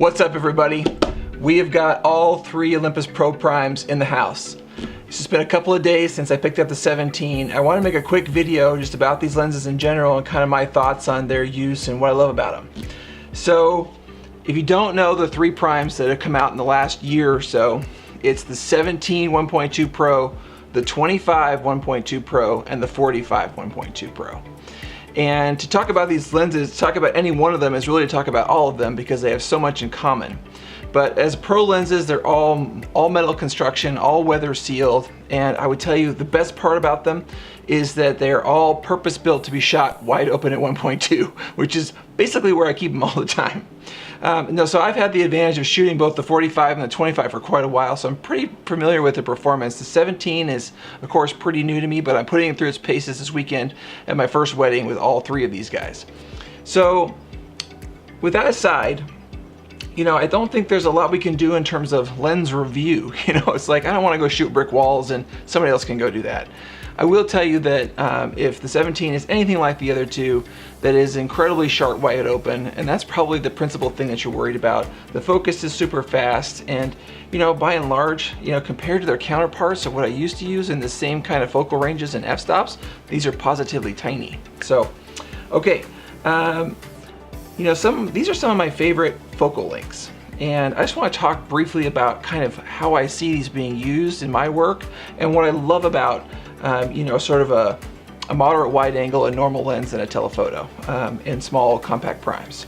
What's up, everybody? We have got all three Olympus Pro Primes in the house. It's just been a couple of days since I picked up the 17. I want to make a quick video just about these lenses in general and kind of my thoughts on their use and what I love about them. So, if you don't know the three primes that have come out in the last year or so, it's the 17 1.2 Pro, the 25 1.2 Pro, and the 45 1.2 Pro. And to talk about these lenses, to talk about any one of them is really to talk about all of them because they have so much in common. But as pro lenses, they're all metal construction, all weather sealed, and I would tell you the best part about them is that they're all purpose built to be shot wide open at 1.2, which is basically where I keep them all the time. So I've had the advantage of shooting both the 45 and the 25 for quite a while, so I'm pretty familiar with the performance. The 17 is, of course, pretty new to me, but I'm putting it through its paces this weekend at my first wedding with all three of these guys. So, with that aside, you know, I don't think there's a lot we can do in terms of lens review. You know, it's like I don't want to go shoot brick walls and somebody else can go do that. I will tell you that if the 17 is anything like the other two, that is incredibly sharp wide open, and that's probably the principal thing that you're worried about. The focus is super fast, and you know, by and large, you know, compared to their counterparts of what I used to use in the same kind of focal ranges and f-stops, these are positively tiny. So, okay, you know, these are some of my favorite focal lengths. And I just want to talk briefly about kind of how I see these being used in my work and what I love about, you know, sort of a moderate wide angle, a normal lens, and a telephoto in small compact primes.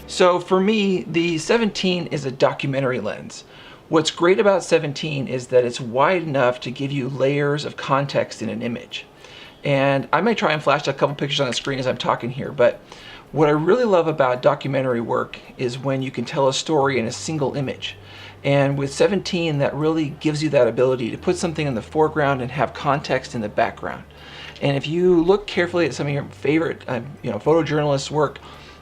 So for me, the 17 is a documentary lens. What's great about 17 is that it's wide enough to give you layers of context in an image. And I may try and flash a couple pictures on the screen as I'm talking here, but what I really love about documentary work is when you can tell a story in a single image. And with 17, that really gives you that ability to put something in the foreground and have context in the background. And if you look carefully at some of your favorite you know, photojournalists' work,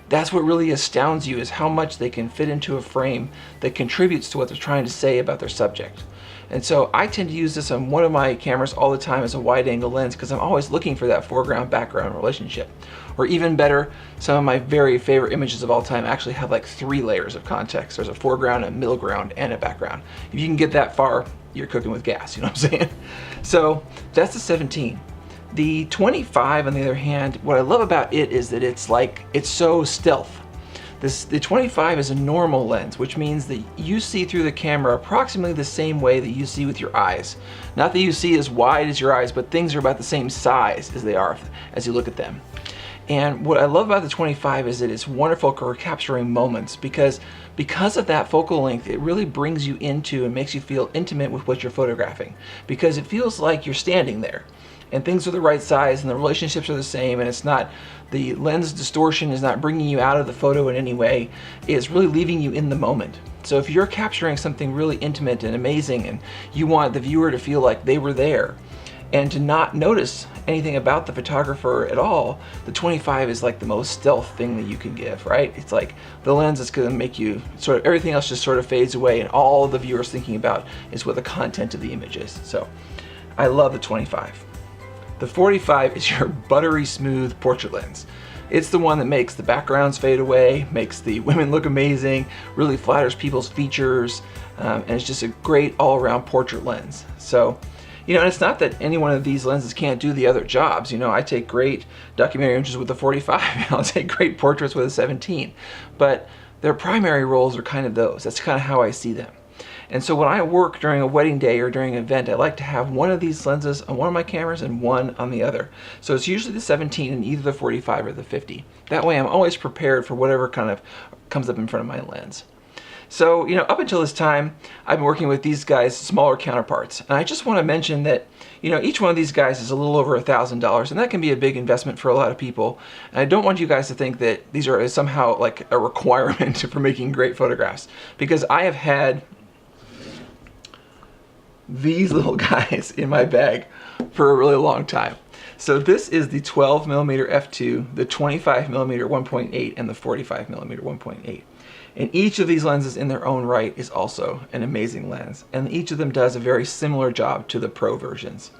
that's what really astounds you, is how much they can fit into a frame that contributes to what they're trying to say about their subject. And so I tend to use this on one of my cameras all the time as a wide angle lens because I'm always looking for that foreground-background relationship. Or even better, some of my very favorite images of all time actually have like 3 layers of context. There's a foreground, a middle ground, and a background. If you can get that far, you're cooking with gas, you know what I'm saying? So that's the 17. The 25, on the other hand, what I love about it is that it's so stealth. The 25 is a normal lens, which means that you see through the camera approximately the same way that you see with your eyes. Not that you see as wide as your eyes, but things are about the same size as they are as you look at them. And what I love about the 25 is that it's wonderful for capturing moments because of that focal length, it really brings you into and makes you feel intimate with what you're photographing, because it feels like you're standing there. And things are the right size and the relationships are the same, and it's not, the lens distortion is not bringing you out of the photo in any way. It's really leaving you in the moment. So if you're capturing something really intimate and amazing and you want the viewer to feel like they were there and to not notice anything about the photographer at all, the 25 is like the most stealth thing that you can give, right? It's like the lens is going to make you sort of, everything else just sort of fades away and all the viewer's thinking about is what the content of the image is. So I love the 25. The 45 is your buttery smooth portrait lens. It's the one that makes the backgrounds fade away, makes the women look amazing, really flatters people's features, and it's just a great all-around portrait lens. So, you know, and it's not that any one of these lenses can't do the other jobs. You know, I take great documentary images with the 45, and I'll take great portraits with a 17. But their primary roles are kind of those. That's kind of how I see them. And so when I work during a wedding day or during an event, I like to have one of these lenses on one of my cameras and one on the other. So it's usually the 17 in either the 45 or the 50. That way I'm always prepared for whatever kind of comes up in front of my lens. So, you know, up until this time, I've been working with these guys' smaller counterparts. And I just want to mention that, you know, each one of these guys is a little over $1,000, and that can be a big investment for a lot of people. And I don't want you guys to think that these are somehow like a requirement for making great photographs, because I have had these little guys in my bag for a really long time. So this is the 12mm f2, the 25mm 1.8, and the 45mm 1.8. And each of these lenses in their own right is also an amazing lens, and each of them does a very similar job to the Pro versions.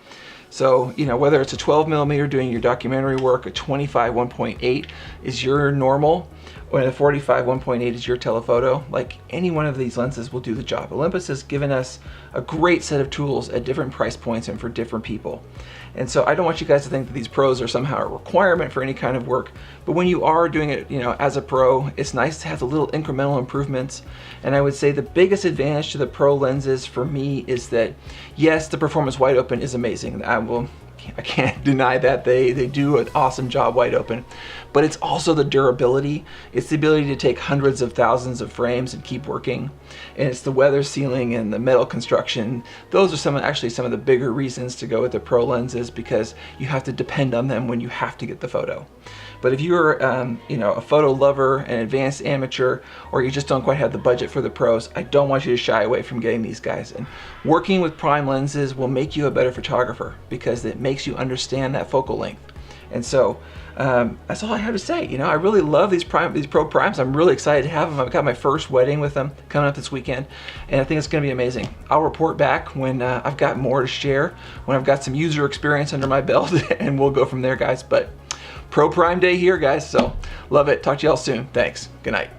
So, you know, whether it's a 12mm doing your documentary work, a 25 1.8 is your normal, or a 45 1.8 is your telephoto, like any one of these lenses will do the job. Olympus has given us a great set of tools at different price points and for different people. And so I don't want you guys to think that these pros are somehow a requirement for any kind of work, but when you are doing it, you know, as a pro, it's nice to have the little incremental improvements. And I would say the biggest advantage to the pro lenses for me is that, yes, the performance wide open is amazing. I can't deny that they do an awesome job wide open, but it's also the durability. It's the ability to take hundreds of thousands of frames and keep working. And it's the weather sealing and the metal construction. Those are actually some of the bigger reasons to go with the pro lenses, because you have to depend on them when you have to get the photo. But if you're you know, a photo lover, an advanced amateur, or you just don't quite have the budget for the pros, I don't want you to shy away from getting these guys. And working with prime lenses will make you a better photographer, because it makes you understand that focal length. And so that's all I have to say. You know, I really love these pro primes. I'm really excited to have them. I've got my first wedding with them coming up this weekend, and I think it's going to be amazing. I'll report back when I've got more to share, when I've got some user experience under my belt, and we'll go from there, guys. But Pro Prime Day here, guys, so love it. Talk to y'all soon. Thanks. Good night.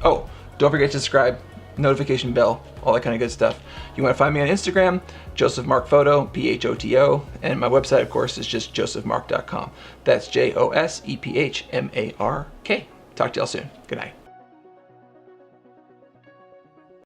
Oh, don't forget to subscribe, notification bell, all that kind of good stuff. You want to find me on Instagram, Joseph Mark Photo, PHOTO, and my website, of course, is just josephmark.com. That's JOSEPHMARK. Talk to y'all soon. Good night.